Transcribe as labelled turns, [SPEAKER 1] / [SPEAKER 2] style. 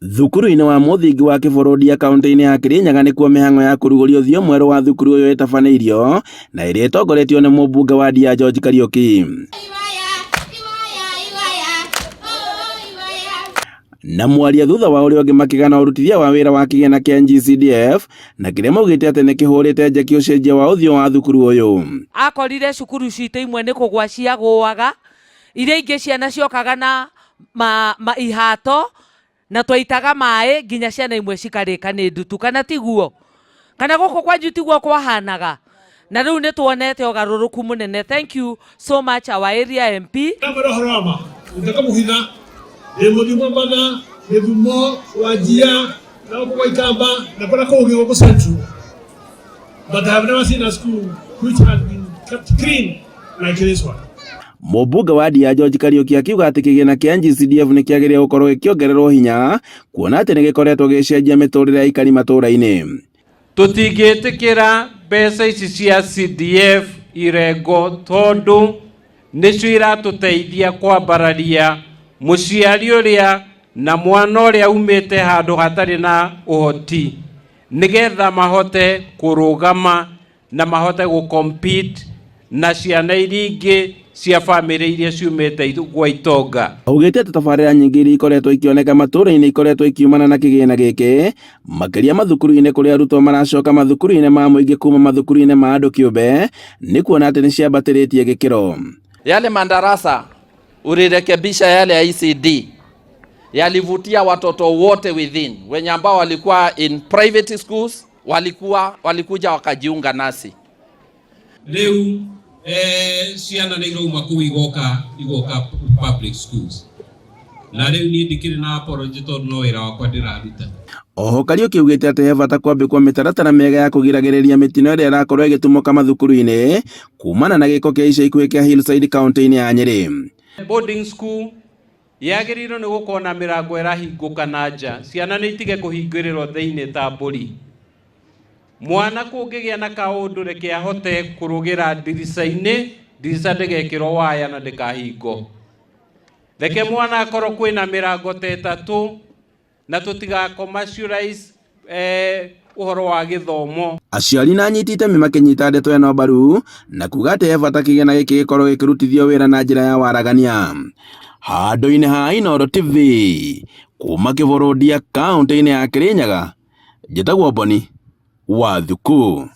[SPEAKER 1] Thukuru-inĩ wa mũthingi wa kĩbũrũri kaunti-inĩ ya Kirinyaga nĩkuo mĩhang'o ya kũrugũria ũthiũ mwerũ wa thukuru ũyũ ĩtabanĩirio na ĩrĩa ĩtongoretio nĩ mũmbunge wa Ndia George Kariuki. Na mwaria thutha wa ũrĩa ũngĩ makĩgana ũrutithia wa wĩra wa kĩgĩna kĩa GCDF na kĩrĩa maugĩte atĩ nĩ kĩhũrĩte njeki ũcenjia wa ũthiũ wa thukuru ũyũ.
[SPEAKER 2] Akorire cukuru citũ imwe nĩ kũgwa ciagũaga, iria ingĩ ciana ciokaga na ihato na twaitaga maĩ nginya ciana imwe cikarĩka nĩ ndutu, kana tiguo? Kana gũkũ kwanyu tiguo kwahanaga? Na rĩu nĩ tuonete ũgarũrũku mũnene. Thank you so much our area MP.
[SPEAKER 3] Mwana Githumo, Wajia, na huko Ikamba na kuna Kogi huko Central. But I have never seen a school which has been kept clean like this one.
[SPEAKER 1] Mũmbunge wa Ndia George Kariuki akiuga atĩ kĩgĩna kĩa GCDF nĩ kĩagĩrĩire gũkorwo gĩkĩongererwo hinya kuona atĩ nĩ gĩkoretwo gĩcenjia mĩtũrĩre ya aikari matũũra-inĩ.
[SPEAKER 4] Tũtingĩtĩkĩra mbeca ici cia CDF irengo tondũ nĩcio iratũteithia kwambararia mũciari ũrĩa na mwana ũrĩa umĩte handũ hatarĩ na ũhoti nĩgetha mahote kũrũgama na mahote gũcompete na ciana iria ingĩ cia famĩlĩ iria ciumĩte gwa itonga.
[SPEAKER 1] Augĩte atĩ tabarĩra nyingĩ iria ikoretwo ikĩoneka matũũra-inĩ ikoretwo ikiumana na kĩgĩna gĩkĩ, makĩria mathukuru-inĩ kũrĩa arutwo maracoka mathukuru-inĩ ma mũingĩ kuma mathukuru-inĩ ma andũ kĩũmbe nĩ kuona atĩ nĩ ciambatĩrĩtie gĩkĩro.
[SPEAKER 5] Yale madarasa ulirekebisha yale ya ECD yalivutia watoto wote within, wenye ambao walikuwa in private schools walikuja wakajiunga nasi.
[SPEAKER 6] Leo ciana nĩ irauma kũu igoka public schools. Na rĩu niĩ ndikĩrĩ na apology tondũ no wĩra wakwa ndĩraruta.
[SPEAKER 1] Oho Kariuki augĩte atĩ he bata kwambĩkwo mĩtaratara mĩega ya kũgiragĩrĩria mĩtino ĩrĩa ĩrakorwo ĩgĩtumũka mathukuru-inĩ kumana na gĩko kĩa ica ikuhĩ kĩa Hillside kaunti-inĩ ya Nyeri.
[SPEAKER 4] Boarding school yagĩrĩirwo nĩ gũkorwo na mĩrango ĩrahingũka na nja, ciana nĩ itige kũhingĩrĩrwo thĩinĩ ta mbũri. Mwana kũngĩgĩa na kaũndũ reke ahote kũrũgĩra ndirica-inĩ, ndirica ndĩgekĩrwo waya na ndĩkahingo. Reke mwana akorwo kwĩna mĩrango ta ĩtatũ na tũtiga-commercialize ũhoro wa gĩthomo. Aciari na anyiti itemi makĩnyita ndeto ĩno mbaru na kuga atĩ he bata kĩgĩna gĩkĩ gĩkorwo gĩkĩrutithio wĩra na njĩra ya waragania. Handũ-inĩ ha Inooro TV kuma kĩbũrũri kaunti-inĩ ya Kirinyaga, njĩtagwo Boni Wathuku.